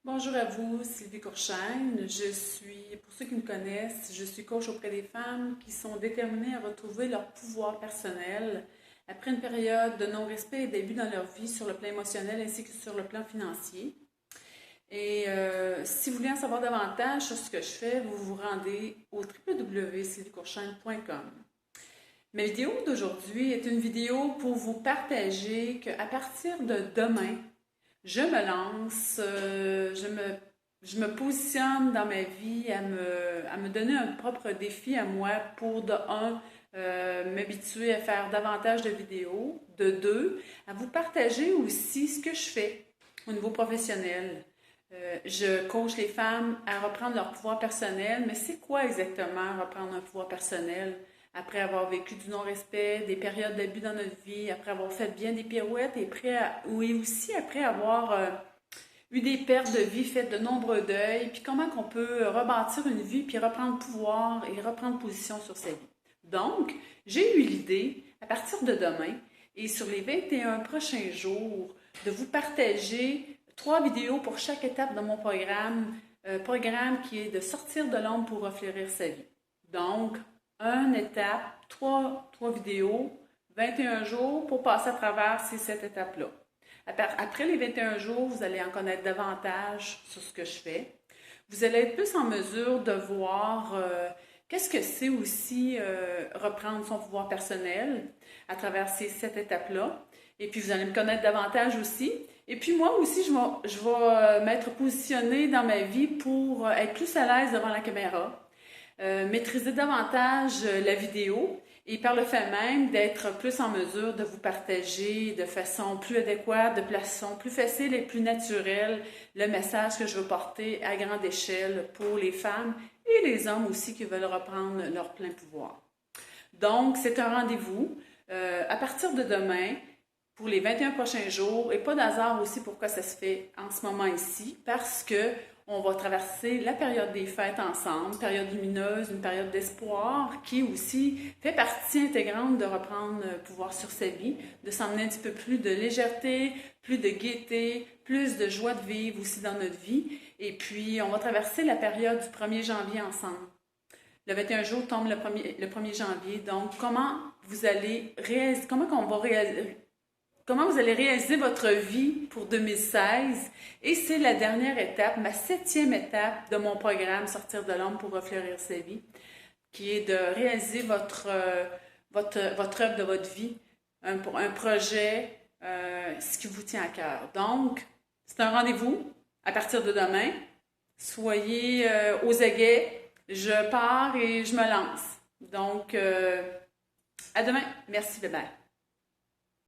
Bonjour à vous, Sylvie Courchaine. Pour ceux qui me connaissent, je suis coach auprès des femmes qui sont déterminées à retrouver leur pouvoir personnel après une période de non-respect et d'abus dans leur vie sur le plan émotionnel ainsi que sur le plan financier. Si vous voulez en savoir davantage sur ce que je fais, vous vous rendez au www.sylviecourchaine.com. Ma vidéo d'aujourd'hui est une vidéo pour vous partager qu'à partir de demain, je me lance, je me positionne dans ma vie à me donner un propre défi à moi pour, de un, m'habituer à faire davantage de vidéos, de deux, à vous partager aussi ce que je fais au niveau professionnel. Je coach les femmes à reprendre leur pouvoir personnel, mais c'est quoi exactement reprendre un pouvoir personnel? Après avoir vécu du non-respect, des périodes d'abus dans notre vie, après avoir fait bien des pirouettes et aussi après avoir eu des pertes de vie faites de nombreux deuils, puis comment qu'on peut rebâtir une vie, puis reprendre pouvoir et reprendre position sur sa vie. Donc, j'ai eu l'idée, à partir de demain et sur les 21 prochains jours, de vous partager 3 vidéos pour chaque étape de mon programme qui est de sortir de l'ombre pour refleurir sa vie. Donc, une étape, trois vidéos, 21 jours pour passer à travers ces 7 étapes-là. Après les 21 jours, vous allez en connaître davantage sur ce que je fais. Vous allez être plus en mesure de voir qu'est-ce que c'est aussi reprendre son pouvoir personnel à travers ces 7 étapes-là. Et puis, vous allez me connaître davantage aussi. Et puis, moi aussi, je vais m'être positionnée dans ma vie pour être plus à l'aise devant la caméra. Maîtriser davantage la vidéo et par le fait même d'être plus en mesure de vous partager de façon plus adéquate, de façon plus facile et plus naturelle le message que je veux porter à grande échelle pour les femmes et les hommes aussi qui veulent reprendre leur plein pouvoir. Donc, c'est un rendez-vous à partir de demain pour les 21 prochains jours et pas d'hasard aussi pourquoi ça se fait en ce moment ici parce que on va traverser la période des fêtes ensemble, période lumineuse, une période d'espoir qui aussi fait partie intégrante de reprendre pouvoir sur sa vie, de s'emmener un petit peu plus de légèreté, plus de gaieté, plus de joie de vivre aussi dans notre vie. Et puis, on va traverser la période du 1er janvier ensemble. Le 21 jours tombe le 1er janvier. Donc, comment vous allez réaliser votre vie pour 2016. Et c'est la dernière étape, ma 7e étape de mon programme Sortir de l'ombre pour refleurir sa vie, qui est de réaliser votre œuvre de votre vie, un projet, ce qui vous tient à cœur. Donc, c'est un rendez-vous à partir de demain. Soyez aux aguets. Je pars et je me lance. Donc, à demain. Merci, bye bye.